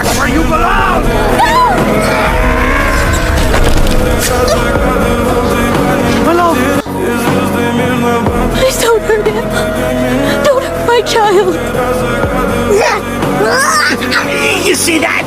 back where you belong! Hello? Please don't hurt him. Don't hurt my child. You see that?